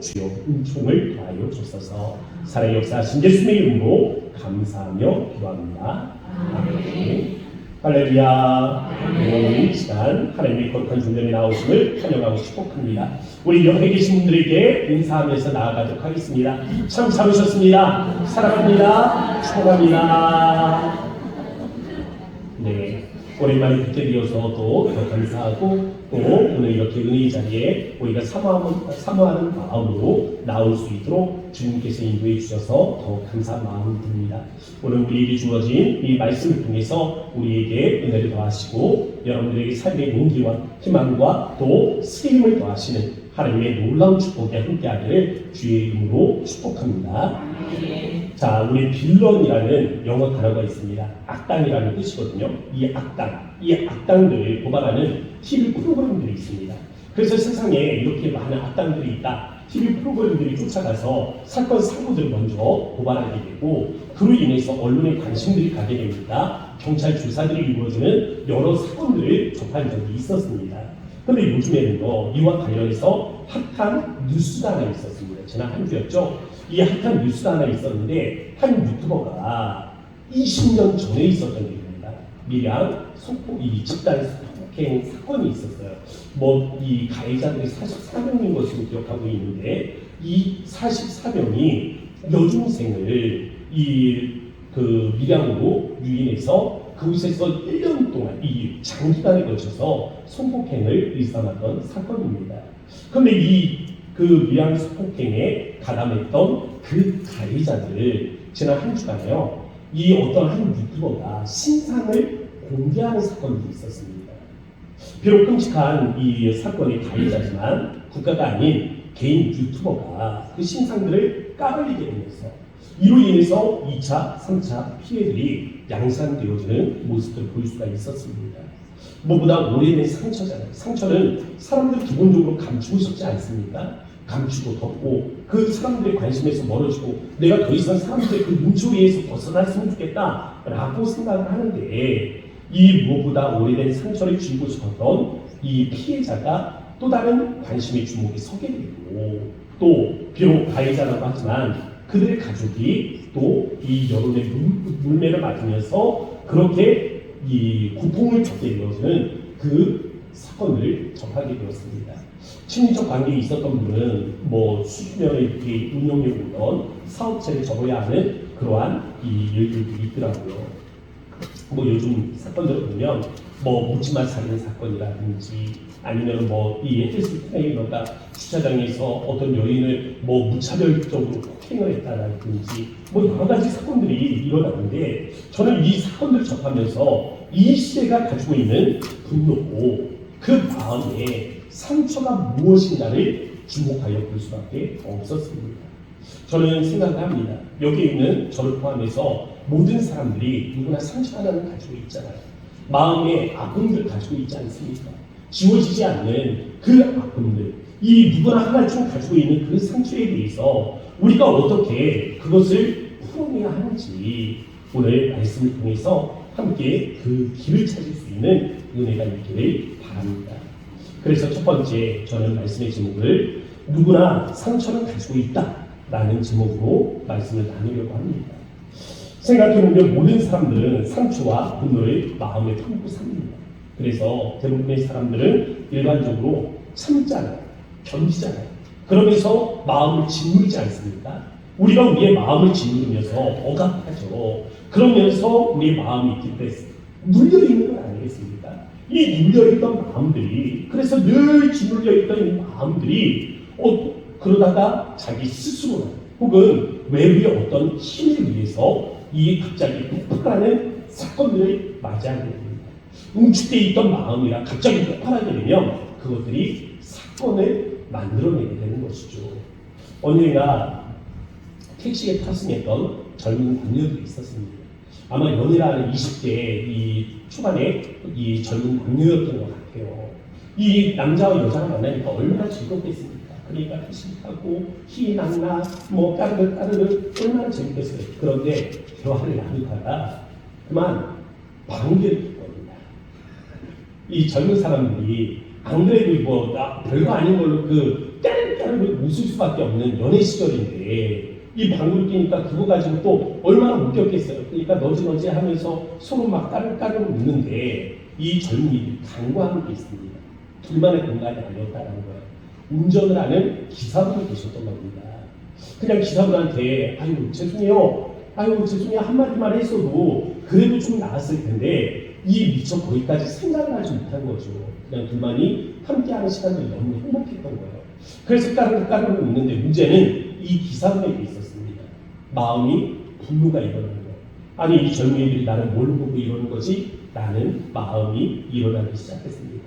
주여 은총을 더하여 주소서. 살아의 역사하신 예수님의 이름으로 감사하며 기도합니다. 아멘. 할렐루야. 오늘 이 시간 하나님의 거룩한 존재에 나오심을 환영하고 축복합니다. 우리 옆에 계신 분들에게 인사하면서 나아가도록 하겠습니다. 참 잘오셨습니다. 사랑합니다. 축복합니다. 네, 오랜만에 뵙게 되어서 또 감사하고 또 오늘 이렇게 은혜의 자리에 우리가 사모하는 마음으로 나올 수 있도록 주님께서 인도해 주셔서 더 감사한 마음이 듭니다. 오늘 우리에게 주어진 이 말씀을 통해서 우리에게 은혜를 더하시고 여러분들에게 삶의 용기와 희망과 또 쓰임을 더하시는 하나님의 놀라운 축복에 함께하기를 주의 이름으로 축복합니다. 자, 우리 빌런이라는 영어 단어가 있습니다. 악당이라는 뜻이거든요. 이 악당들을 고발하는 TV 프로그램들이 있습니다. 그래서 세상에 이렇게 많은 악당들이 있다. TV 프로그램들이 쫓아가서 사건, 사고들을 먼저 고발하게 되고 그로 인해서 언론에 관심들이 가게 됩니다. 경찰 조사들이 이루어지는 여러 사건들을 접한 적이 있었습니다. 그런데 요즘에는요, 이와 관련해서 핫한 뉴스가 하나 있었습니다. 지난 한 주였죠. 이 핫한 뉴스가 하나 있었는데 한 유튜버가 20년 전에 있었던 일입니다. 밀양 이 집단 폭행 사건이 있었어요. 이 가해자들이 44명인 것으로 기억하고 있는데 이 44명이 여중생을 밀양으로 유인해서 그곳에서 1년 동안 이 장기간에 걸쳐서 성폭행을 일삼았던 사건입니다. 그런데 밀양 성폭행에 가담했던 그 가해자들 지난 한 주간에요. 이 어떤 한 유튜버가 신상을 공개하는 사건이 있었습니다. 비록 끔찍한 이 사건의 가해자지만 국가가 아닌 개인 유튜버가 그 신상들을 까발리게 되면서 이로 인해서 2차, 3차 피해들이 양산되어지는 모습들을 볼 수가 있었습니다. 무엇보다 오래된 상처잖아요. 상처는 사람들이 기본적으로 감추고 싶지 않습니까? 감추고 덮고 그 사람들의 관심에서 멀어지고 내가 더 이상 사람들의 그 눈초리에서 벗어났으면 좋겠다라고 생각을 하는데 이 무엇보다 오래된 상처를 지우고 싶었던 이 피해자가 또 다른 관심의 주목에 서게 되고 또 비록 가해자라고 하지만 그들의 가족이 또 이 여론의 물매를 맞으면서 그렇게 이 고통을 겪게 되어지는 그 사건을 접하게 되었습니다. 친인척 관계에 있었던 분은 수십 년을 이렇게 운영해 오던 사업체를 접어야 하는 그러한 이 일들이 있더라고요. 요즘 사건들을 보면 묻지마 살인 사건이라든지 아니면 이 헬스 트레이너가 주차장에서 어떤 여인을 무차별적으로 폭행을 했다라든지 여러 가지 사건들이 일어나는데 저는 이 사건들을 접하면서 이 시대가 가지고 있는 분노고 그 마음에 상처가 무엇인가를 주목하여 볼 수밖에 없었습니다. 저는 생각을 합니다. 여기에 있는 저를 포함해서 모든 사람들이 누구나 상처 하나는 가지고 있잖아요. 마음에 아픔들 가지고 있지 않습니까? 지워지지 않는 그 아픔들, 이 누구나 하나쯤 가지고 있는 그 상처에 대해서 우리가 어떻게 그것을 풀어내야 하는지 오늘 말씀을 통해서 함께 그 길을 찾을 수 있는 은혜가 있기를 바랍니다. 그래서 첫 번째 저는 말씀의 제목을 누구나 상처는 가지고 있다라는 제목으로 말씀을 나누려고 합니다. 생각해보면 모든 사람들은 상처와 분노를 마음에 품고 삽니다. 그래서 대부분의 사람들은 일반적으로 참잖아요. 견디잖아요. 그러면서 마음을 짓누르지 않습니까? 우리가 우리의 마음을 짓누르면서 억압하죠. 그러면서 우리의 마음이 눌려있는 건 아니겠습니까? 이 눌려있던 마음들이 그래서 늘 짓눌려있던 이 마음들이 그러다가 자기 스스로 혹은 외부의 어떤 힘에 의해서 이 갑자기 폭발하는 사건들을 맞이하게 됩니다. 응축되어 있던 마음이라 갑자기 폭발하게 되면 그것들이 사건을 만들어내게 되는 것이죠. 어느 해가 택시에 탑승했던 젊은 남녀들이 있었습니다. 아마 연애라는 20대 이 초반에 이 젊은 남녀였던 것 같아요. 이 남자와 여자가 만나니까 얼마나 즐겁겠습니까? 그러니까 회식하고 희낙낙 까르르 얼마나 재밌겠어요. 그런데 대화를 나누다가 그만 방귀를 폈거든요. 이 젊은 사람들이 안 그래도 별거 아닌 걸로 까르르 웃을 수밖에 없는 연애 시절인데 이 방구를 끼니까 그거 가지고 또 얼마나 웃겼겠어요. 그러니까 너지너지 하면서 서로 막 까르르 웃는데 이 젊은이들이 간과하는 게 있습니다. 둘만의 공간이 아니었다는 거예요. 운전을 하는 기사분이 계셨던 겁니다. 그냥 기사분한테 아유 죄송해요 한마디만 했어도 그래도 좀 나았을 텐데 이 미처 거기까지 생각을 하지 못한 거죠. 그냥 둘만이 함께하는 시간들이 너무 행복했던 거예요. 그래서 까르르 웃는데 문제는 이 기사분에게 있었습니다. 마음이 분노가 일어나는 거예요. 아니 이 젊은이들이 나를 뭘 보고 이러는 거지? 라는 마음이 일어나기 시작했습니다.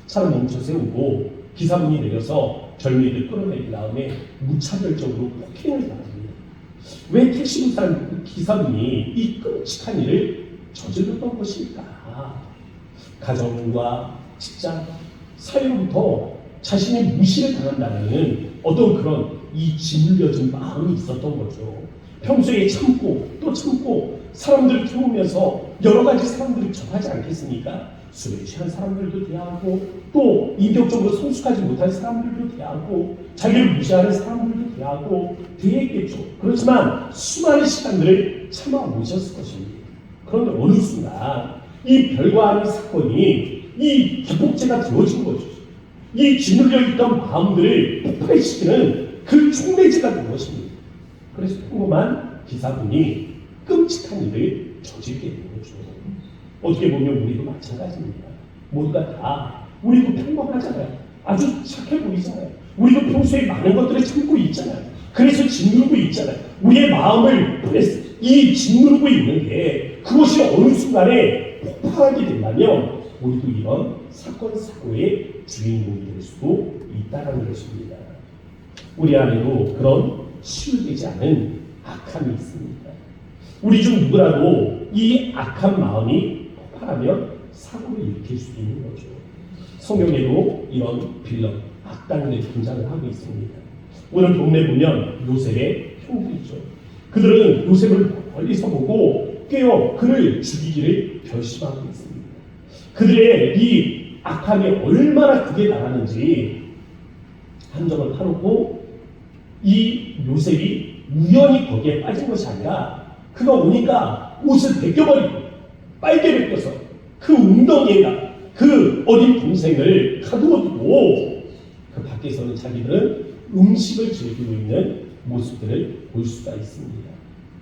차를 멈춰 세우고 기사분이 내려서 젊은이들 끌어내린 다음에 무차별적으로 폭행을 당합니다. 왜 택시 기사분이 이 끔찍한 일을 저질렀던 것일까? 가정과 직장, 사회로부터 자신의 무시를 당한다는 어떤 그런 이 짓눌려진 마음이 있었던 거죠. 평소에 참고 또 참고 사람들을 태우면서 여러 가지 사람들을 접하지 않겠습니까? 술에 취한 사람들도 대하고 또 인격적으로 성숙하지 못한 사람들도 대하고 자기를 무시하는 사람들도 대했겠죠. 그렇지만 수많은 시간들을 참아 오셨을 것입니다. 그런데 어느 순간 이 별거 아닌 사건이 이 기폭제가 되어진 거죠. 이 짓눌려 있던 마음들을 폭발시키는 그 촉매제가 된 것입니다. 그래서 평범한 기사분이 끔찍한 일을 저지르게 된 거죠. 어떻게 보면 우리도 마찬가지입니다. 모두가 다 우리도 평범하잖아요. 아주 착해 보이잖아요. 우리도 평소에 많은 것들을 참고 있잖아요. 그래서 짓누르고 있잖아요. 우리의 마음을 이 짓누르고 있는데 그것이 어느 순간에 폭발하게 된다면 우리도 이런 사건 사고의 주인공이 될 수도 있다는 것입니다. 우리 안에도 그런 치유되지 않은 악함이 있습니다. 우리 중 누구라도 이 악한 마음이 폭발하면 사고를 일으킬 수 있는 거죠. 성경에도 이런 빌런, 악당들이 등장을 하고 있습니다. 오늘 동네 보면 요셉의 형들이죠. 그들은 요셉을 멀리서 보고 깨어 그를 죽이기를 결심하고 있습니다. 그들의 이 악함이 얼마나 크게 나가는지 함정을 파놓고 이 요셉이 우연히 거기에 빠진 것이 아니라 그가 오니까 옷을 벗겨버리고 빨개 벗겨서 그 웅덩이에다 그 어린 동생을 가두어두고 그 밖에서는 자기들은 음식을 즐기고 있는 모습들을 볼 수가 있습니다.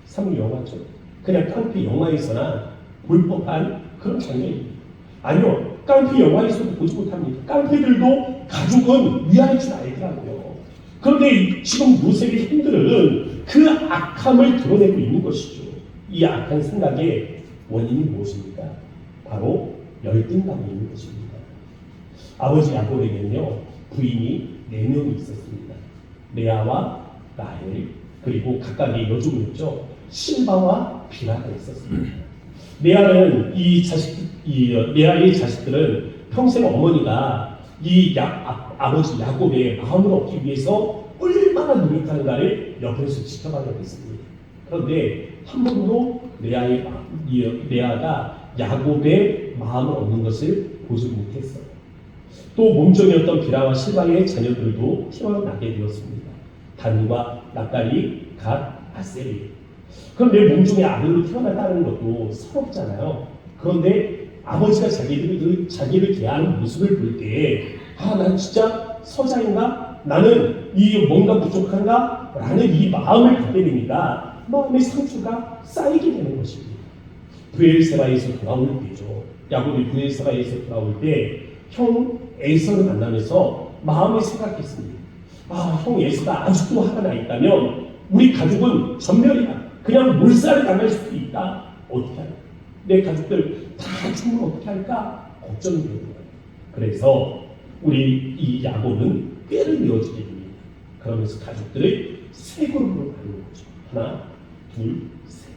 삼국 영화죠. 그냥 깡패 영화에서나 볼 법한 그런 장면입니다. 아니요, 깡패 영화에서도 보지 못합니다. 깡패들도 가족은 위안해 줄 알더라고요. 그런데 지금 요셉의 형들은 그 악함을 드러내고 있는 것이죠. 이 악한 생각의 원인이 무엇입니까? 바로 열등감이 있는 것입니다. 아버지 야곱에게는요 부인이 4명이 있었습니다. 레아와 라헬 그리고 각각의 여종이었죠. 실바와 비라가 있었습니다. 레아는 레아의 자식들은 평생 어머니가 아버지 야곱의 마음을 얻기 위해서 얼마나 노력하는가를 옆에서 지켜봐야 했습니다. 그런데 한 번도 레아가 야곱의 마음을 얻는 것을 보지 못했어요. 또 몸종이었던 비라와 실바의 자녀들도 태어나게 되었습니다. 단과 납달리, 갓, 아셀이. 그런데 몸종의 아들로 태어났다는 것도 서럽잖아요. 그런데 아버지가 자기를 대하는 모습을 볼 때, 난 진짜 서자인가? 나는 이 뭔가 부족한가? 라는 이 마음을 갖게 됩니다. 마음의 상처가 쌓이게 되는 것입니다. 브엘세바에서 돌아올 때죠. 야곱이 브엘세바에서 돌아올 때 형 에서를 만나면서 마음에 생각했습니다. 형 에서가 아직도 화가 나 있다면 우리 가족은 전멸이다. 그냥 몰살을 당할 수도 있다. 어떻게 할까? 내 가족들 다 죽으면 어떻게 할까? 걱정이 되는 거예요. 그래서 우리 이 야곱은 꾀를 이어지게 됩니다. 그러면서 가족들을 3그룹으로 나누는 거죠. 하나, 둘, 셋.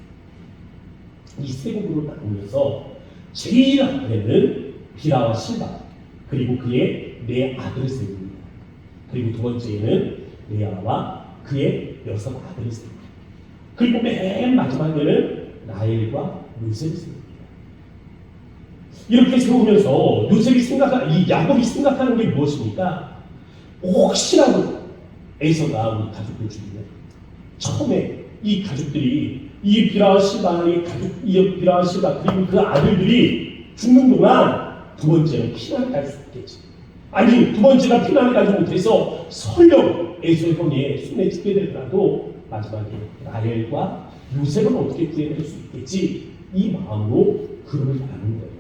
이 3그룹으로 나누면서 제일 앞에는 비라와 실바 그리고 그의 4아들을 세웁니다. 그리고 두 번째에는 레아와 그의 6 아들을 세웁니다. 그리고 맨 마지막에는 라헬과 요셉을 세웁니다. 이렇게 세우면서 이 야곱이 생각하는 게 무엇입니까? 혹시라도 에서가 우리 가족들 중에 처음에 이 가족들이 이 비라와 시바의 가족, 이 비라와 시바 그리고 그 아들들이 죽는 동안 두 번째는 피난을 갈 수 있겠지. 아니 두 번째가 피난을 가지 못해서 설령 에서의 형의 손에 죽게 되더라도 마지막에 라헬과 요셉은 어떻게 구해낼 수 있겠지, 이 마음으로 그를 아는 거예요.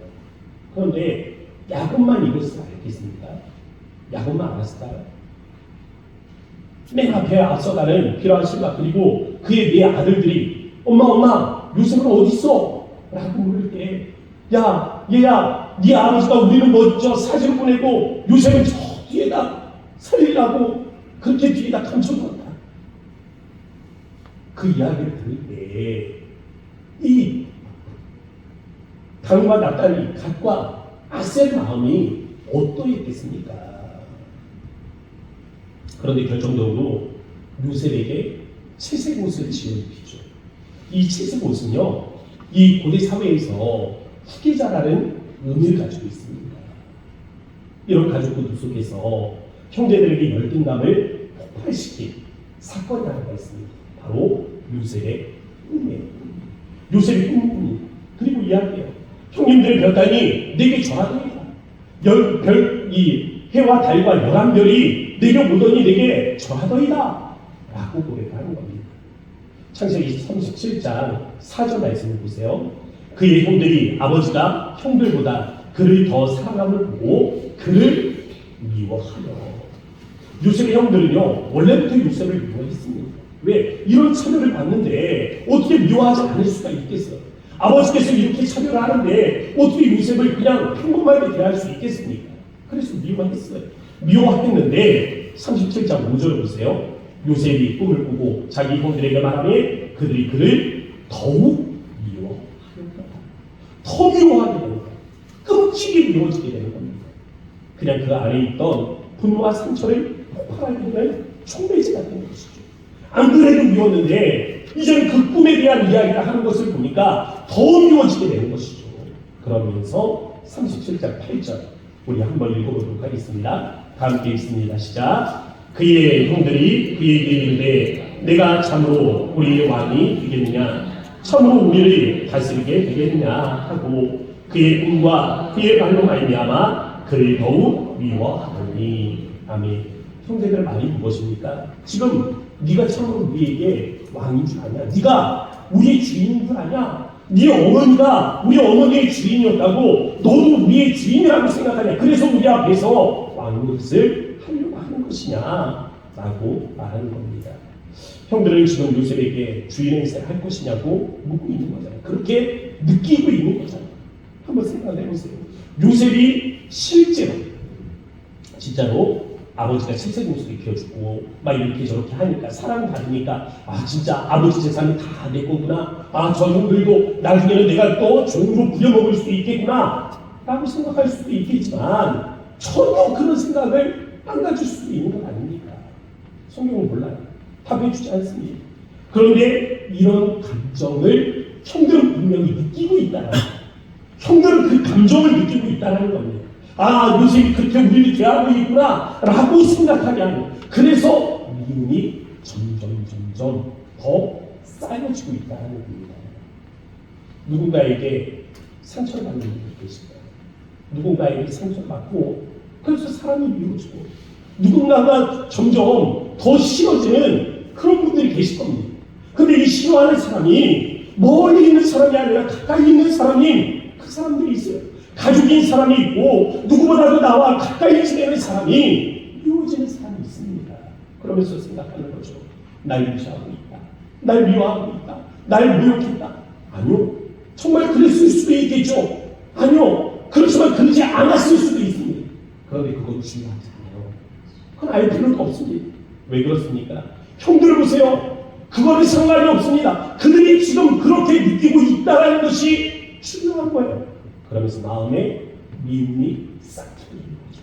그런데 야곱만 이것을 알겠습니까? 야곱만 알았을까요? 맨 앞에 앞서가는 비라와 시바 그리고 그의 네 아들들이 엄마 요셉은 어디 있어? 라고 물을 때, 야 얘야 네 아버지가 우리를 먼저 사진 보내고 요셉은 저 뒤에다 살리라고 그렇게 뒤에다 감춰놓았다. 그 이야기를 들을 때 이 당과 나탈리, 갓과 아셀 마음이 어떠했겠습니까? 그런데 결정적으로 요셉에게 채색 옷을 지어입히죠. 이 채색 옷은요, 이 고대 사회에서 후계자라는 의미를 가지고 있습니다. 이런 가족들 속에서 형제들에게 열등감을 폭발시킨 사건이 하나가 있습니다. 바로 요셉의 꿈이에요. 요셉의 꿈, 그리고 이야기해요. 형님들의 별단이 내게 절하더이다. 이 해와 달과 11별이 내게 오더니 내게 절하더이다. 라고 고백하는 겁니다. 창세기 37장 4절 말씀을 보세요. 그의 형들이 아버지가 형들보다 그를 더 사랑함을 보고 그를 미워하여. 요셉의 형들은요 원래부터 요셉을 미워했습니다. 왜? 이런 차별을 받는데 어떻게 미워하지 않을 수가 있겠어요? 아버지께서 이렇게 차별을 하는데 어떻게 요셉을 그냥 평범하게 대할 수 있겠습니까? 그래서 미워했어요. 미워했는데 37장 5절 보세요. 요셉이 꿈을 꾸고 자기 형들에게 말하며 그들이 그를 더욱 미워하였다. 더 미워하게 되는 거예요. 끔찍이 미워지게 되는 겁니다. 그냥 그 안에 있던 분노와 상처를 폭발하게 되는 촉매제가 되는 것이죠. 안 그래도 미웠는데 이제는 그 꿈에 대한 이야기를 하는 것을 보니까 더 미워지게 되는 것이죠. 그러면서 37장 8절 우리 한번 읽어보도록 하겠습니다. 다 함께 읽습니다. 시작. 그의 형들이 그에게 이르되 내가 참으로 우리의 왕이 되겠느냐, 참으로 우리를 다스리게 되겠느냐 하고 그의 꿈과 그의 말로 말미암아 그를 더욱 미워하더니. 아멘. 형제들 말이 무엇입니까? 지금 네가 참으로 우리에게 왕인 줄 아냐? 네가 우리의 주인인 줄 아냐? 네 어머니가 우리 어머니의 주인이었다고 너도 우리의 주인이라고 생각하냐? 그래서 우리 앞에서 왕노릇을 하려고 하는 것이냐? 라고 말하는 겁니다. 형들은 지금 요셉에게 주인 행세를 할 것이냐고 묻고 있는 거잖아요. 그렇게 느끼고 있는 거잖아요. 한번 생각해 보세요. 요셉이 실제로 진짜로 아버지가 채색 옷을 입혀주고 막 이렇게 저렇게 하니까 사랑받으니까 아 진짜 아버지 재산이 다 내 거구나, 아 저 형들도 나중에는 내가 또 종으로 부려먹을 수 있겠구나 라고 생각할 수도 있겠지만 전혀 그런 생각을 안 가질 수도 있는 것 아닙니까? 성경은 몰라요. 답해주지 않습니다. 그런데 이런 감정을 형들은 분명히 느끼고 있다는, 형들은 그 감정을 느끼고 있다는 겁니다. 아 요셉이 그렇게 우리를 대하고 있구나 라고 생각하게 하는, 그래서 미움이 점점 더 쌓여지고 있다는 겁니다. 누군가에게 상처를 받는 분이 계실까요? 누군가에게 상처를 받고 그래서 사람이 미워지고 누군가가 점점 더 싫어지는 그런 분들이 계실 겁니다. 근데 이 싫어하는 사람이 멀리 있는 사람이 아니라 가까이 있는 사람인 그 사람들이 있어요. 가족인 사람이 있고 누구보다도 나와 가까이 지내는 사람이 미워지는 사람이 있습니다. 그러면서 생각하는 거죠. 날 무시하고 있다, 날 미워하고 있다, 날 모욕했다. 아니요, 정말 그랬을 수도 있겠죠. 아니요, 그렇지만 그러지 않았을 수도 있습니다. 그런데 그건 중요하지 않아요. 그건 알 필요가 없습니다. 왜 그렇습니까? 형들 보세요. 그거는 상관이 없습니다. 그들이 지금 그렇게 느끼고 있다는 것이 중요한 거예요. 그러면서 마음에 미움이 싹 트는 거죠.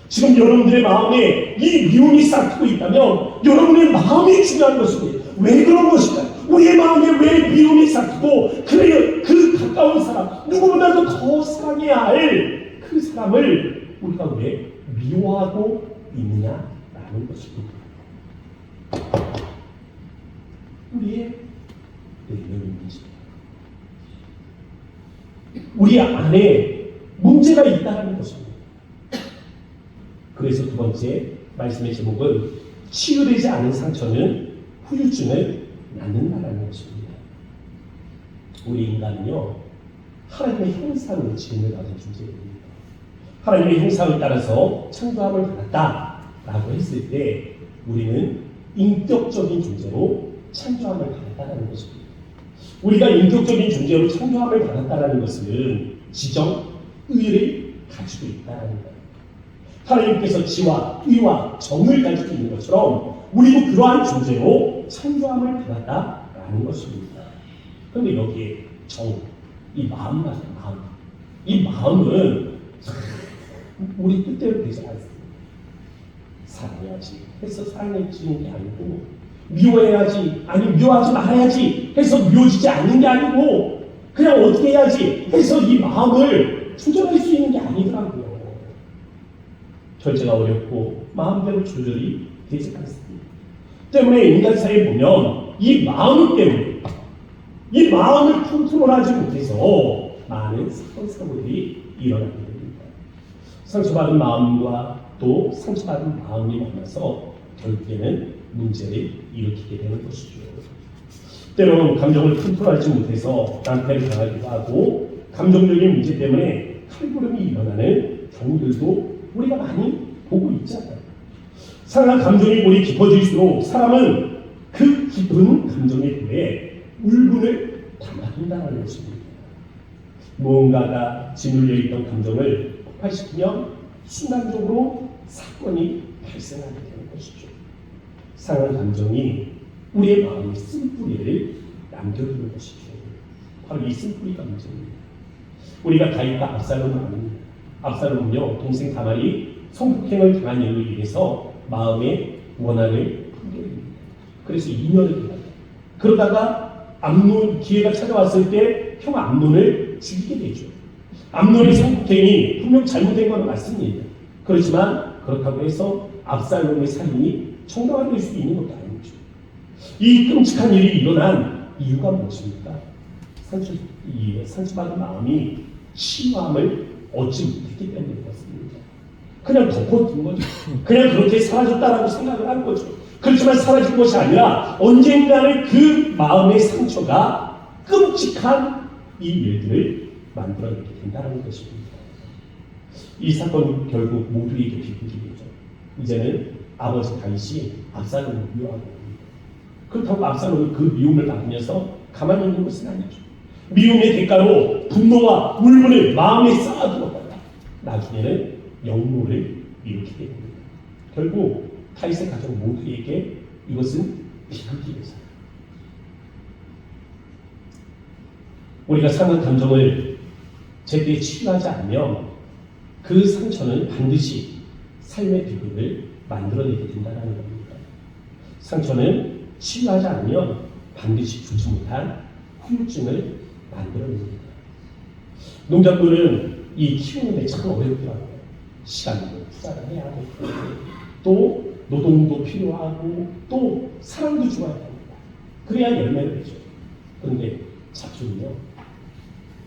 지금 여러분들의 마음에 이 미움이 싹 트고 있다면 여러분의 마음이 중요한 것입니다. 왜 그런 것일까요? 우리의 마음에 왜 미움이 싹 트고 그 가까운 사람, 누구보다도 더 사랑해야 할 그 사람을 우리가 왜 미워하고 있느냐라는 것입니다. 우리의 내면의 문제. 우리 안에 문제가 있다는 것입니다. 그래서 두 번째 말씀의 제목은 치유되지 않은 상처는 후유증을 낳는다라는 것입니다. 우리 인간은요, 하나님의 형상으로 지음을 받은 존재입니다. 하나님의 형상을 따라서 창조함을 받았다라고 했을 때 우리는 인격적인 존재로 창조함을 받았다는 것입니다. 우리가 인격적인 존재로 창조함을 받았다는 것은 지정, 의를 가지고 있다는 거예요. 하나님께서 지와 의와 정을 가지고 있는 것처럼 우리도 그러한 존재로 창조함을 받았다라는 것입니다. 그런데 여기에 정, 이 마음 같은 마음, 이 마음은 우리 뜻대로 되지 않습니다. 사랑해야지 해서 사랑해지는 게 아니고, 미워해야지, 아니 미워하지 말아야지 해서 미워지지 않는 게 아니고, 그냥 어떻게 해야지 해서 이 마음을 조절할 수 있는 게 아니더라고요. 절제가 어렵고 마음대로 조절이 되지 않습니다. 때문에 인간 사회에 보면 이 마음 때문에, 이 마음을 컨트롤하지 못해서 많은 사고들이 일어나게 됩니다. 상처받은 마음과 또 상처받은 마음이 만나서 결국에는 문제를 일으키게 되는 것이죠. 때로는 감정을 컨트롤하지 못해서 낭패를 당하기도 하고, 감정적인 문제 때문에 칼부림이 일어나는 경우들도 우리가 많이 보고 있잖아요. 사랑한 감정이 몰이 깊어질수록 사람은 그 깊은 감정의 불에 울분을 담아둔다는 것입니다. 무언가가 짓눌려 있던 감정을 폭발시키면 순간적으로 사건이 발생하게 되는 것이죠. 상한 감정이 우리의 마음에 쓴뿌리를 남겨두는 것이죠. 바로 이 쓴뿌리가 문제입니다. 우리가 다윗과 압살롬을 아닙니다. 압살롬은요, 동생 다말이 성폭행을 당한 일로 인해서 마음의 원한을 품게 됩니다. 그래서 2년을 기다려요. 그러다가 암논 기회가 찾아왔을 때 형 암논을 죽이게 되죠. 암논의 성폭행이 분명 잘못된 건 맞습니다. 그렇지만 그렇다고 해서 압살롬의 살인이 정당화될 수 있는 것도 아니죠. 이 끔찍한 일이 일어난 이유가 무엇입니까? 상처받은 마음이 치유함을 얻지 못했기 때문에 그렇습니다. 그냥 덮어둔 거죠. 그냥 그렇게 사라졌다라고 생각을 하는 거죠. 그렇지만 사라진 것이 아니라 언젠가는 그 마음의 상처가 끔찍한 이 일들을 만들어내게 된다는 것입니다. 이 사건은 결국 모두에게 비극이죠. 이제는 아버지 다윗이 압살롬을 미워하게 됩니다. 그렇다고 압살롬이 그 미움을 받으면서 가만히 있는 것은 아니죠. 미움의 대가로 분노와 울분을 마음에 쌓아두었다가 나중에는 역모를 일으키게 됩니다. 결국 다윗의 가족 모두에게 이것은 비극이 됐어요. 우리가 상한 감정을 제때 치유하지 않으면 그 상처는 반드시 삶의 비극을 만들어내게 된다는 겁니다. 상처는 치유하지 않으면 반드시 좋지 못한 후유증을 만들어냅니다. 농작물은 이 키우는데 참 어렵더라고요. 시간도 투자를 해야 하고, 또 노동도 필요하고, 또 사랑도 주어야 합니다. 그래야 열매를 내죠. 그런데 잡초는요,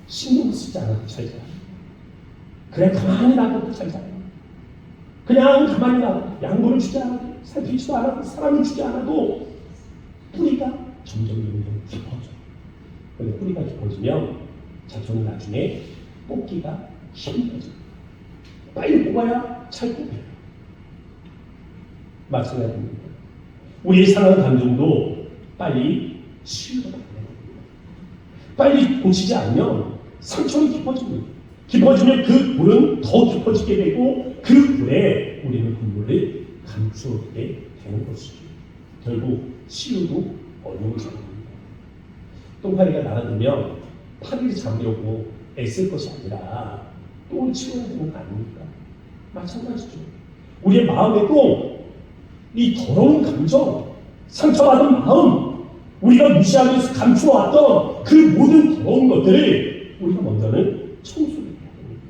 신경 쓰지 않아도 잘 자라요. 그냥 가만히 놔둬도 잘 자라요. 그냥 가만히 놔둬도, 양보를 주지 않아도, 살피지도 않아도, 사랑을 주지 않아도 뿌리가 점점 깊어져요. 근데 뿌리가 깊어지면 잡초는 나중에 뽑기가 힘들어져요. 빨리 뽑아야 잘 뽑혀요. 마찬가지입니다. 우리의 상한 감정도 빨리 치유가 돼야 됩니다. 빨리 고치지 않으면 상처는 깊어집니다. 깊어지면 그 불은 더 깊어지게 되고, 그 불에 우리는 분노를 감추게 되는 것이죠. 결국 치유도 어려운 상황입니다. 똥파리가 날아들면 파리를 잡으려고 애쓸 것이 아니라 똥을 치워야 되는 거 아닙니까? 마찬가지죠. 우리의 마음에도 이 더러운 감정, 상처받은 마음, 우리가 무시하면서 감추어왔던 그 모든 더러운 것들을 우리가 먼저는 청소를 해야 됩니다.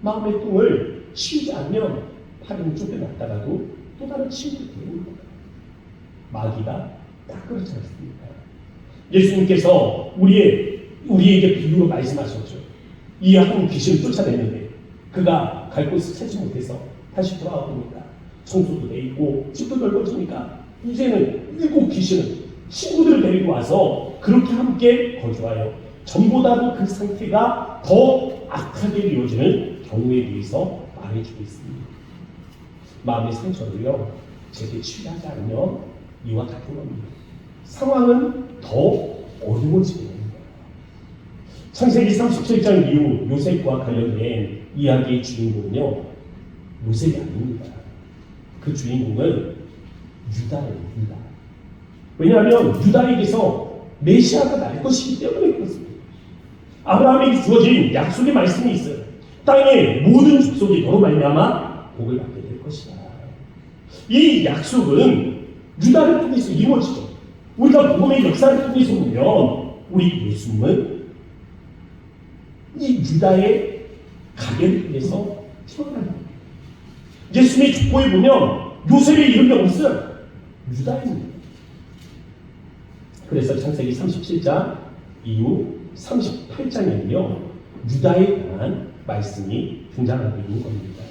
마음의 똥을 치우지 않으면 파리는 쫓겨났다가도 또 다른 치유가 되는 겁니다. 마귀가 딱 그렇지 않습니까? 예수님께서 우리에게 비유로 말씀하셨죠. 이 한 귀신을 쫓아내는데 그가 갈 곳을 찾지 못해서 다시 돌아와 보니까 청소도 돼 있고 집도 넓어지니까 이제는 7 귀신은 친구들을 데리고 와서 그렇게 함께 거주하여 전보다도 그 상태가 더 악하게 이어지는 경우에 대해서 말해주고 있습니다. 마음의 상처를요 제게 치유하지 않으면 이와 같은 겁니다. 상황은 더 어려워지게 됩니다. 창세기 37장 이후 요셉과 관련된 이야기의 주인공은요 요셉이 아닙니다. 그 주인공은 유다예요. 유다. 왜냐하면 유다에게서 메시아가 날 것이기 때문에 그렇습니다. 아브라함에게 주어진 약속의 말씀이 있어요. 땅의 모든 족속이 너로 말미암아 복을 받게 될 것이다. 이 약속은 유다를 통해서 이루어지죠. 우리가 복음의 역사를 통해서 보면 우리 예수님은 이 유다의 가계를 통해서 태어난 겁니다. 예수님의 족보에 보면 요셉의 이름이 없어요. 유다입니다. 그래서 창세기 37장 이후 38장에는요 유다에 관한 말씀이 등장하고 있는 겁니다.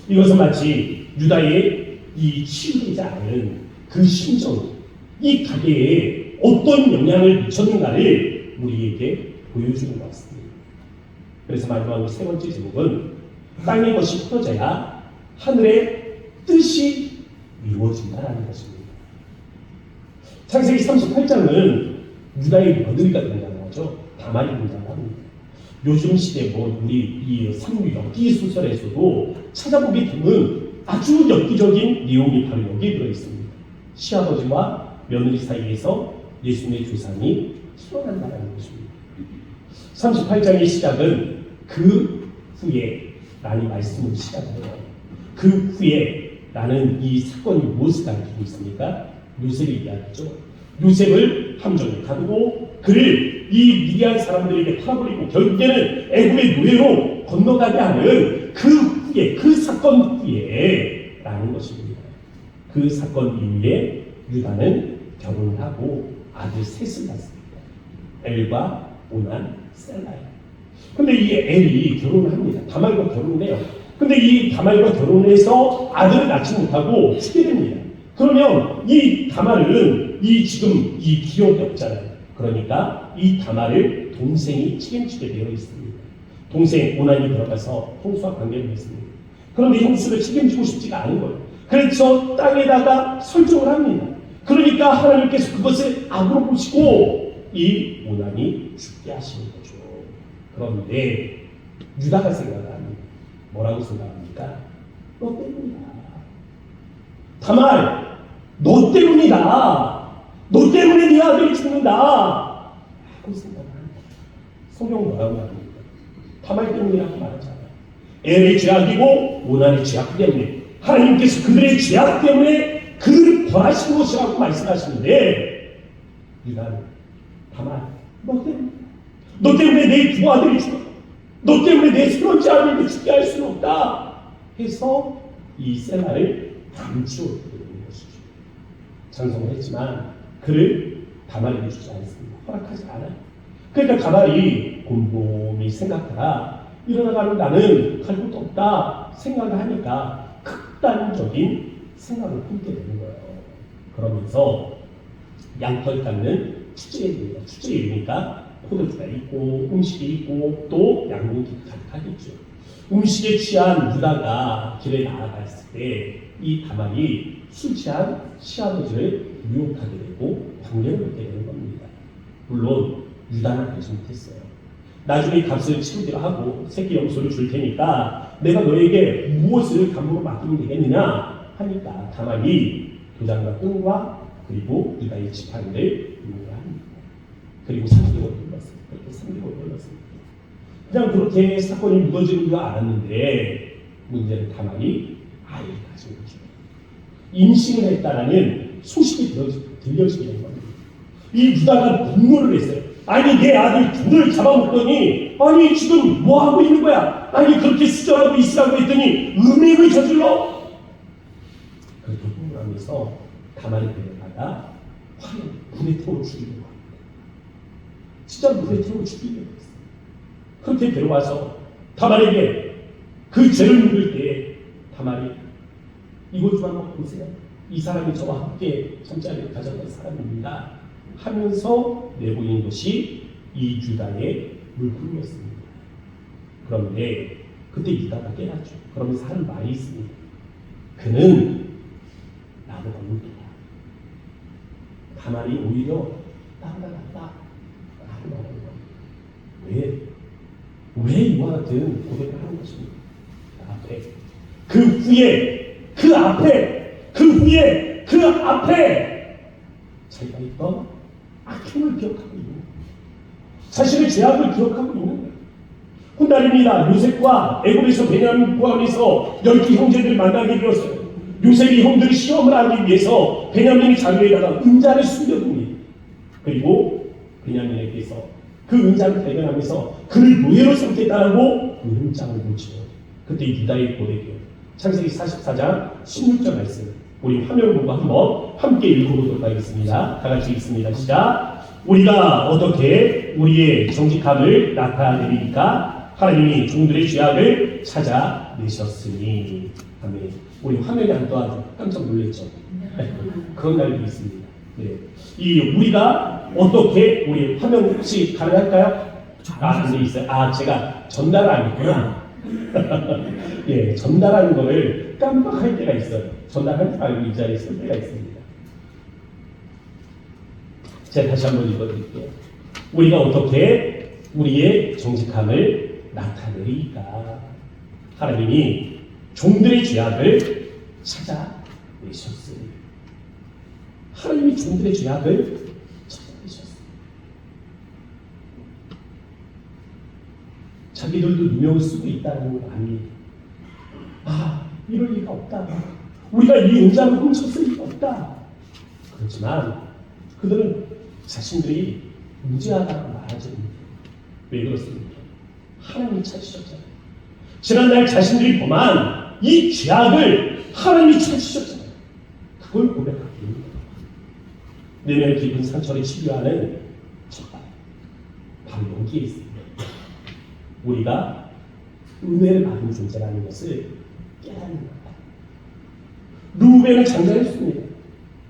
이것은 마치 유다의 이 치유되지 않은 그 심정, 이 가계에 어떤 영향을 미쳤는가를 우리에게 보여주는 것 같습니다. 그래서 마지막으로 세 번째 제목은 땅의 것이 풀어져야 하늘의 뜻이 이루어진다라는 것입니다. 창세기 38장은 유다의 며느리가 등장하죠. 다말이 등장합니다. 요즘 시대 우리 이 삼류 엽기 소설에서도 찾아보게 되면 아주 엽기적인 내용이 바로 여기에 들어있습니다. 시아버지와 며느리 사이에서 예수님의 조상이 태어난다는 것입니다. 38장의 시작은 그 후에 라는 말씀으로 시작해요. 그 후에 라는 이 사건이 무엇을 가리키고 있습니까? 요셉의 이야기죠. 요셉을 함정에 가두고 그를 이 미디안 사람들에게 팔아버리고 결국에는 애굽의 노예로 건너가게 하는 그 후에, 그 사건 후에 라는 것입니다. 그 사건 이후에 유다는 결혼을 하고 아들 셋을 낳습니다. 엘과 오난, 셀라예요. 근데 이 엘이 결혼을 합니다. 다말과 결혼을 해요. 근데 이 다말과 결혼을 해서 아들을 낳지 못하고 죽게 됩니다. 그러면 이 다말은 지금 이 기억이 없잖아요. 그러니까 이 다말을 동생이 책임지게 되어 있습니다. 동생 오난이 들어가서 형수와 관계를 맺습니다. 그런데 형수를 책임지고 싶지가 않은 거예요. 그래서 땅에다가 설정을 합니다. 그러니까 하나님께서 그것을 악으로 보시고 이 오난이 죽게 하시는 거죠. 그런데 유다가 생각합니다. 뭐라고 생각합니까? 너 때문이다. 다말, 너 때문이다. 너 때문에 네 아들이 죽는다. 라고 생각합니다. 성경은 뭐라고 합니까? 다말 때문이라고 말하잖아요. 엘의 죄악이고 오난의 죄악 때문에 하나님께서 그들의 죄악 때문에 그들을 벌하신 것이라고 말씀하시는데 유다는 다말, 너 때문에 내 두 아들이 죽어. 너 때문에 내 손원지 아들도 죽게 할 수는 없다. 해서 이 셀라를 감추어두게 되는 것이죠. 장성을 했지만 그를 다말에게 주지 않습니다. 허락하지 않아요. 그러니까 다말이 곰곰이 생각하다 일어나가는 나는 갈 곳도 없다 생각을 하니까 극단적인 생각을 품게 되는 거예요. 그러면서 양털 깎는 축제입니다. 축제이니까 포도주가 있고 음식이 있고 또 양고기 가득하겠죠. 음식에 취한 유다가 길에 나아갔을 때 이 다말이 술 취한 시아버지를 유혹하게 되고 관계를 맺게 되는 겁니다. 물론 유다는 알지 못했어요. 나중에 값을 치르기로 하고 새끼 염소를 줄 테니까 내가 너에게 무엇을 감으로 맡기면 되겠느냐 하니까 다말이 도장과 끈과 그리고 유다의 지팡이를 유혹합니다. 그리고 3개월 걸렸어요. 그렇게 3개월 걸렸습니다. 그냥 그렇게 사건이 묻어지는 줄 알았는데 문제는 다말이 아이를 가진 거죠. 임신을 했다라는 소식이 들려지게 된 겁니다. 이 유다가 분노를 했어요. 아니 내 아들 둘을 잡아먹더니 아니 지금 뭐 하고 있는 거야? 아니 그렇게 수절하고 있으라고 했더니 음행을 저질러? 그렇게 분노하면서 다말이 데려다가 아니라 화를 불에 태워 죽이려고 합니다. 진짜 불에 태워 죽이려고 했어요. 그렇게 데려와서 다말에게 그 죄를 묻을 때에 다말이 이것 좀 한번 보세요. 이 사람이 저와 함께 잠자리를 가졌던 사람입니다 하면서 내보인 것이 이 유다의 물품이었습니다. 그런데 그때 유다가 깨닫죠. 그러면서 하는 말이 있습니다. 그는 나보다 못되다. 다말이 오히려 나보다 낫다 라고 말하는 겁니다. 왜 이와 같은 고백을 하는 것입니까? 그 앞에 자기가 있던 악행을 기억하고 있는 거예요. 자신의 죄악을 기억하고 있는 거예요. 훗날입니다. 요셉과 애굽에서 베냐민 포함해서 12 형제들을 만나게 되었어요. 요셉이 형들이 시험을 하기 위해서 베냐민이 자루에다가 은자를 숨겨둡니다. 그리고 베냐민에게서 그 은자를 발견하면서 그를 노예로 삼겠다라고 그 은장을 묻히죠. 그때 유다의 고백이에요. 창세기 44장 16절 말씀. 우리 화면을 보고 한번 함께 읽어보도록 하겠습니다. 다 같이 읽습니다. 시작. 우리가 어떻게 우리의 정직함을 나타내리니까 하나님이 종들의 죄악을 찾아내셨으니. 아멘. 우리 화면이 안 떠와서 깜짝 놀랐죠. 그런 날도 있습니다. 네. 이 우리가 어떻게 우리 화면 혹시 가능할까요? 안 돼 있어요. 제가 전달을 안 했구나. 예, 전달하는 거를 깜빡할 때가 있어요. 전달할 줄 알고 이 자리에 쓸 때가 있습니다. 제가 다시 한번 읽어드릴게요. 우리가 어떻게 우리의 정직함을 나타내리까? 하나님이 종들의 죄악을 찾아내셨으니. 하나님이 종들의 죄악을 찾아내셨어요. 자기들도 누명을 쓰고 있다는 걸 압니다. 이럴 리가 없다. 우리가 이 은자를 훔쳤을 리가 없다. 그렇지만 그들은 자신들이 무죄하다고 말하지 않습니다. 왜 그렇습니까? 하나님이 찾으셨잖아요. 지난날 자신들이 범한 이 죄악을 하나님이 찾으셨잖아요. 그걸 고백하기 위해서 내면 깊은 상처를 치료하는 첫발, 바로 여기에 있습니다. 우리가 은혜를 받은 존재라는 것을 깨닫는 겁니다. 루벤은 장자였습니다.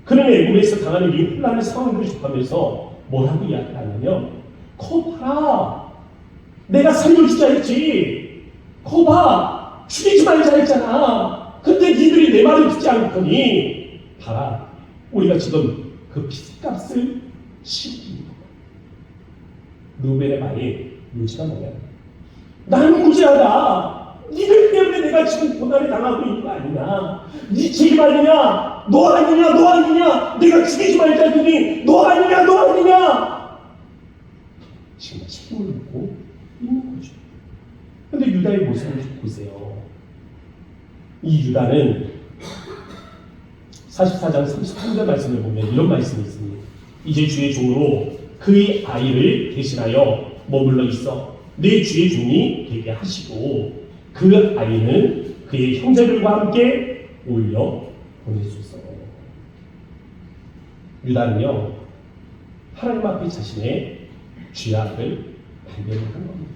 그는 애굽에서 당하는 이 혼란의 상황을 접하면서 뭐라고 이야기하냐면, 거 봐라, 내가 살려주자 했지. 거 봐, 죽이지 말자 했잖아. 근데 니들이 내 말을 듣지 않더니 봐라, 우리가 지금 그 피값을 치르는 거야. 루벤의 말이 무지가 뭐야? 나는 무지하다. 니들 때문에 내가 지금 고난을 당하고 있는 거 아니냐? 니 책임 아니냐? 너 아니냐? 너 아니냐? 내가 죽이지 말자 했더니 너 아니냐? 너 아니냐? 지금 책임을 묻고 있는 거죠. 근데 유다의 모습을 보세요. 이 유다는 44장 33절 말씀을 보면 이런 말씀이 있습니다. 이제 주의 종으로 그의 아이를 대신하여 머물러 있어 내 주의 종이 되게 하시고 그 아이는 그의 형제들과 함께 올려 보내소서. 유다는요, 하나님 앞에 자신의 죄악을 발견한 겁니다.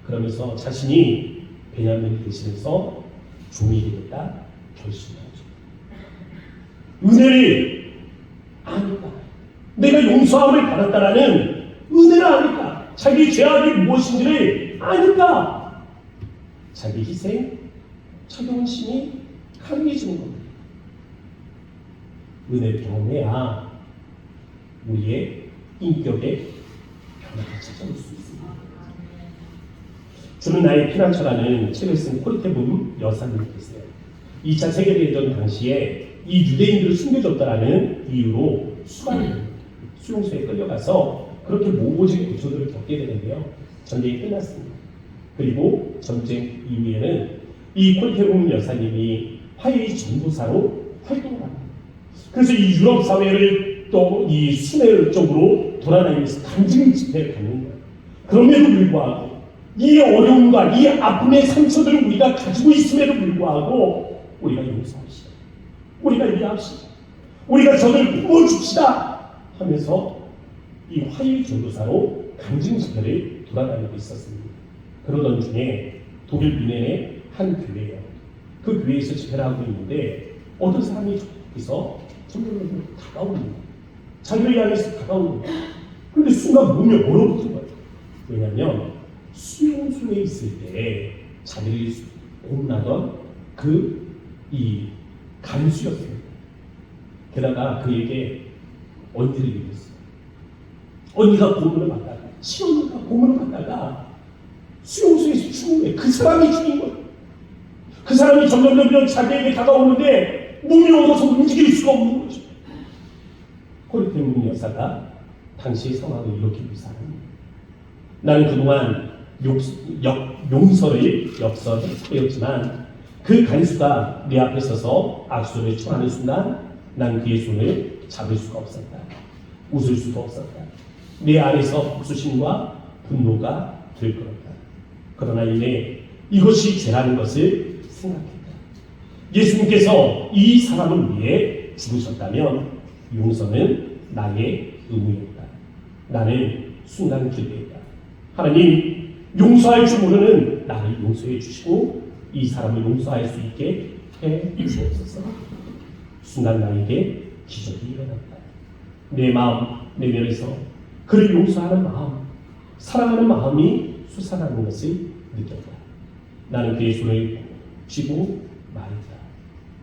그러면서 자신이 베냐민을 대신해서 종이 되겠다 결심하죠. 은혜를 아니까, 내가 용서함을 받았다라는 은혜를 아니까, 자기 죄악이 무엇인지를 아니까 자기 희생, 자존심이 강해지는 겁니다. 은혜 경험해야 우리의 인격의 변화가 찾아올 수 있습니다. 주는 나의 피난처라는 책을 쓴 코르테붐 여사님이 계세요. 2차 세계대전 당시에 이 유대인들을 숨겨줬다라는 이유로 수용소에 끌려가서 그렇게 모호진 고초들을 겪게 되는데요. 전쟁이 끝났습니다. 그리고 전쟁 이후에는 이 코르테붐 여사님이 화해의 전도사로 활동을 합니다. 그래서 이 유럽 사회를 또 이 순회 쪽으로 돌아다니면서 간증 집회를 갖는 거예요. 그럼에도 불구하고 이 어려움과 이 아픔의 상처들을 우리가 가지고 있음에도 불구하고 우리가 용서합시다. 우리가 이해합시다. 우리가 저를 부어줍시다 하면서 이 화해 전도사로 강진 집회를 돌아다니고 있었습니다. 그러던 중에 독일 뮌헨의 한 교회예요. 그 교회에서 집회를 하고 있는데 어떤 사람이 저기서 점점 다가옵니다. 자기를 향해서 다가옵니다. 그런데 순간 몸이 얼어붙은 거예요. 왜냐하면 수용소에 있을 때 자기를 고문하던 이 간수였습니다. 게다가 그에게 언니를 얘기했어요. 언니가 고문을 받다가, 시언니가 고문을 받다가 수용소에서 죽은 거예요. 그 사람이 죽인 거예요. 그 사람이 점점 자기에게 다가오는데 몸이 얼어서 움직일 수가 없는 거죠. 코르테문 여사가 당시의 상황을 이렇게 묘사합니다. 나는 그동안 용서를 역설했지만 그 간수가 내 앞에 서서 악수를 청하는 순간 난 그의 손을 잡을 수가 없었다. 웃을 수도 없었다. 내 안에서 복수심과 분노가 들끓었다. 그러나 이내 이것이 죄라는 것을 생각했다. 예수님께서 이 사람을 위해 죽으셨다면 용서는 나의 의무였다. 나는 순간 기대했다. 하나님, 용서할 줄 모르는 나를 용서해 주시고 이 사람을 용서할 수 있게 해 주옵소서. 순간 나에게 기적이 일어났다. 내 마음 내면에서 그를 용서하는 마음, 사랑하는 마음이 솟아나는 것을 느꼈다. 나는 그의 손을 쥐고 말했다.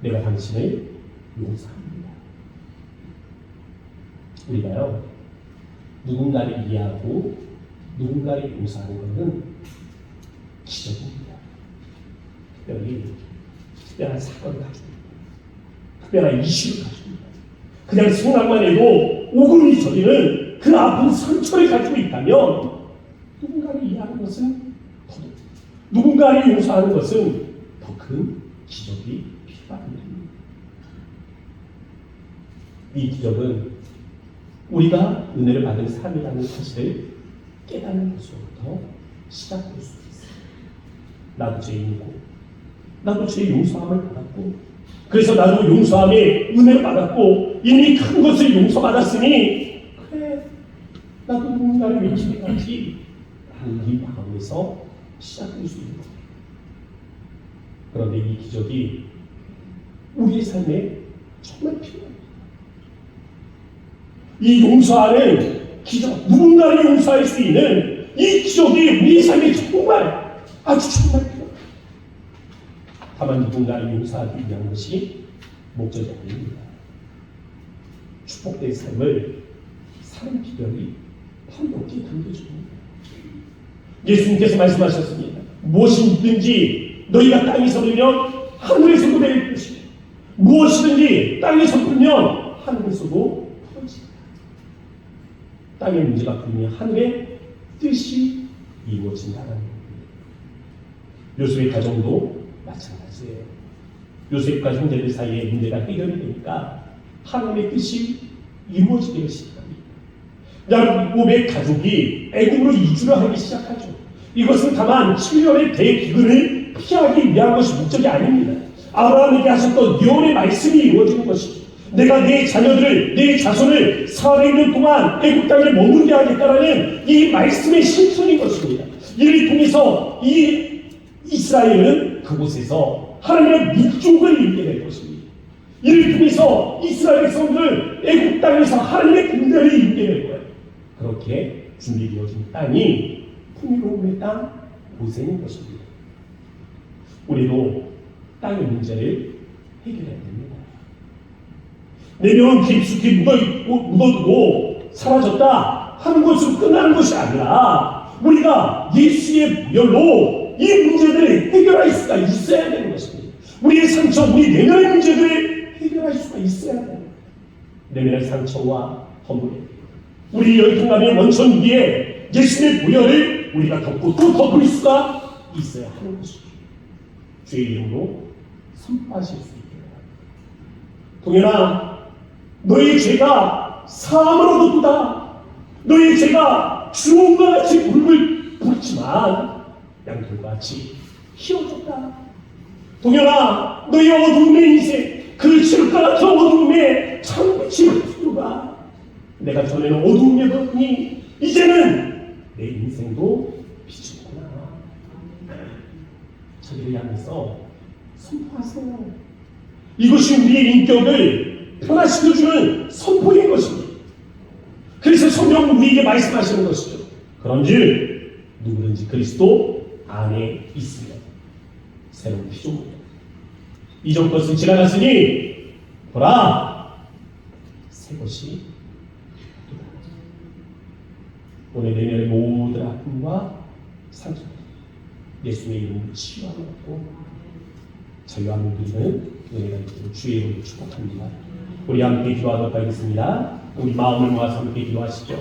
내가 당신을 용서합니다. 우리가요, 누군가를 이해하고 누군가를 용서하는 것은 기적입니다. 특별한 사건을 가지고 있다. 특별한 이슈를 가지고 있다. 그냥 생각만 해도 오금이 저리는 그 아픈 상처를 가지고 있다면 누군가를 이해하는 것은 누군가를 용서하는 것은 더 큰 기적이 필요한 일입니다. 이 기적은 우리가 은혜를 받은 삶이라는 사실을 깨닫는 것으로부터 시작될 수 있어요. 나도 죄인이고 나도 죄의 용서함을 받았고 그래서 나도 용서함의 은혜를 받았고 이미 큰 것을 용서받았으니 그래 나도 누군가를 용서해야지 하는 이 마음에서 시작될 수 있는 거예요. 그런데 이 기적이 우리의 삶에 정말 필요합니다. 이 용서하는 기적, 누군가를 용서할 수 있는 이 기적이 우리 삶에 정말 아주 정말 필요합니다. 다만 누군가를 용서하기 위한 것이 목적이 아닙니다. 축복된 삶을 사는 비결이 바로 여기에 담겨집니다. 예수님께서 말씀하셨습니다. 무엇이든지 너희가 땅에서 들면 하늘에서도 내릴 것이고 무엇이든지 땅에서 풀면 하늘에서도 풀어진다. 땅의 문제가 풀리면 하늘의 뜻이 이루어진다는 겁니다. 요셉의 가정도 마찬가지예요. 요셉과 형제들 사이의 문제가 해결이 되니까 하나님의 뜻이 이루어지기 시작합니다. 야곱의 가족이 애굽으로 이주를 하기 시작하죠. 이것은 다만 7년의 대기근을 피하기 위한 것이 목적이 아닙니다. 아브라함에게 하셨던 예언의 말씀이 이루어지는 것이죠. 내가 내 자녀들을, 내 자손을 400년 동안 애굽 땅에 머물게 하겠다라는 이 말씀의 실천인 것입니다. 이를 통해서 이 이스라엘은 그곳에서 하나님의 민족을 이루게 될 것입니다. 이를 통해서 이스라엘 백성들 애굽 땅에서 하나님의 군대를 이루게 될 거예요. 그렇게 준비되어진 땅이 풍요로움의 땅, 고센인 것입니다. 우리도 땅의 문제를 해결해야 됩니다. 내 명은 깊숙이 묻어두고 사라졌다 하는 것으로 끝나는 것이 아니라 우리가 예수의 보혈로 이 문제들을 해결할 수가 있어야 되는 것입니다. 우리의 상처, 우리 내면의 문제들을 해결할 수가 있어야 됩니다. 내면의 상처와 허물, 우리 열통감의 원천 위에 예수의 보혈을 우리가 덮고 또 덮을 수가 있어야 하는 것이죠. 주의 이름으로 선포하실 수 있게 바랍니다. 동현아, 너의 죄가 사함으로 덮다. 너의 죄가 주홍과 같이 물을 붓지만 양털과 같이 희어졌다. 동현아, 너의 어두움의 인생, 그 칠흑과 같은 어둠에 창빛이 비추가 내가 전에는 어둠이었더니 이제는 내 인생도 비추구나. 저기를 향해서 선포하세요. 이것이 우리의 인격을 변화시켜주는 선포인 것입니다. 그래서 성경은 우리에게 말씀하시는 것이죠. 그런즉 누구든지 그리스도 안에 있으면 새로운 피조물이다. 이전 것은 지나갔으니 보라 새 것이 오늘 내년의 모든 아픔과 상처 예수의 이름으로 치유하고 저희와 누리는 은혜가 있기를 주의 이름으로 축복합니다. 우리 함께 기도하도록 하겠습니다. 우리 마음을 모아서 함께 기도하시죠.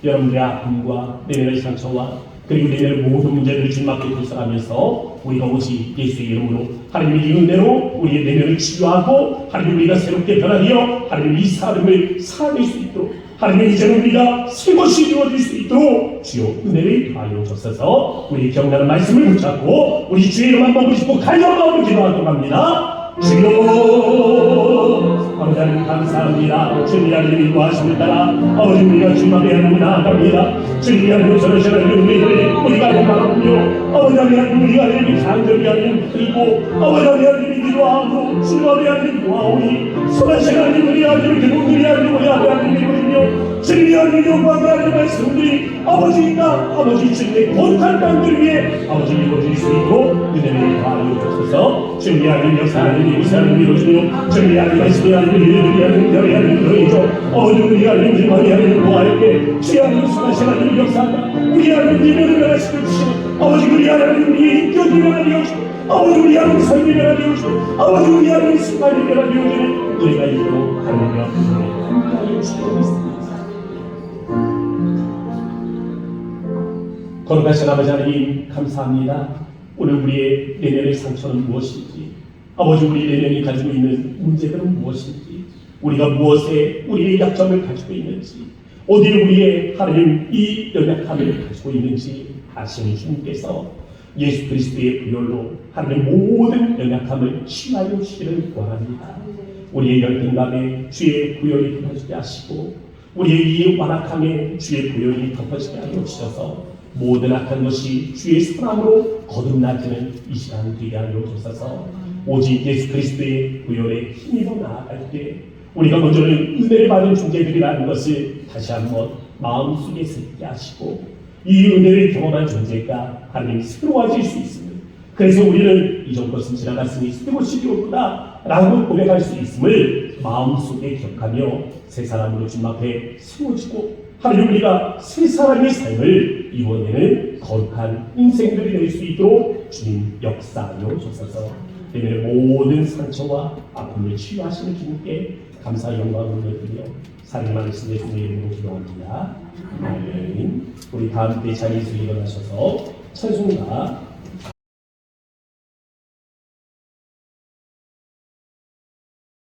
여러분들의 아픔과 내면의 상처와 그리고 내면의 모든 문제들을 주님 앞에 불쌍하면서 우리가 오직 예수의 이름으로 하나님의 은혜로 우리의 내면을 치유하고 하나님 우리가 새롭게 변화되어 하나님 이 삶을 살아낼 수 있도록 하나님 이제는 우리가 새 것이 이루어질 수 있도록 주여 은혜를 더하여 주옵소서. 우리 경건한 말씀을 붙잡고 우리 주의 이름 한번 부르시고 간절한 마음으로 기도하도록 합니다. 주여 아버지 하나님 감사합니다. 주님 하나님 인도하심을 따라 아버지 우리가 주님 앞에 하나님 나아갑니다. 주님 하나님 저러시는 은혜를 우리가 고마우며 아버지 하나님 우리가 하나님 간절히 하나님 그리고 아버지 하나님 기도하고 주님 앞에 하나님 도와오니 선하신 하나님 우리 하나님 그분들이 하나님 우리 앞에 하나님 이루며 주님 하나님 영광의 하나님 말씀들이 아버지가 아버지 주님의 거룩한 땅들 위에 아버지 이루어질 수 있도록 은혜를 더하여 주옵소서. 주님 하나님 역사하는 이곳에 하나님 이루어지며 주님 하나님 말씀이 하나님 이루어지며 하나님 별이 하나님 들어있죠. 아버지 우리 하나님 주님이 하나님 도와할게 주의 하나님 선하신 하나님 역사하다 우리 하나님 이면을 변화시켜 주시고 아버지 우리 하나님 우리의 인격이 변화되어 주시고 아버지 우리 하나님 삶이 변화되어 주시고 아버지 우리 하나님 순간이 변화되어 주시는 우리가 있도록 하나님 앞에 함께하여 주시고 있습니다. 거룩하신 아버지 하나님 감사합니다. 오늘 우리의 내면의 상처는 무엇인지 아버지 우리 내면이 가지고 있는 문제들은 무엇인지 우리가 무엇에 우리의 약점을 가지고 있는지 어디에 우리의 하나님 이 연약함을 가지고 있는지 아시는 주님께서 예수 그리스도의 부혈로 하나님 모든 연약함을 치유하여 주시기를 원합니다. 우리의 열등감에 주의 부혈이 덮어지게 하시고 우리의 이 완악함에 주의 부혈이 덮어지게 하여 주셔서 모든 악한 것이 주의 사랑으로 거듭나지는 이 시간 되게 하여 주셔서 오직 예수 그리스도의 부혈에 힘입어 나아갈 때 우리가 먼저는 은혜를 받은 존재들이라는 것을 다시 한번 마음속에 새기게 하시고 이 은혜를 경험한 존재가 하나님 새로워질 수 있습니다. 그래서 우리는 이전 것은 지나갔으니 새 것이 되었구나 라고 고백할 수 있음을 마음속에 기억하며 새 사람으로 주님 앞에 세워지고 하나님 우리가 새 사람의 삶을 이번에는 거룩한 인생들이 될 수 있도록 주님 역사하여 주셔서 내면의 모든 상처와 아픔을 치유하시는 주님께 감사 영광을 올려드리며 사랑하신 예수님의 이름으로 기도합니다. 아멘. 우리 다음 때 자리에서 일어나셔서 찬송가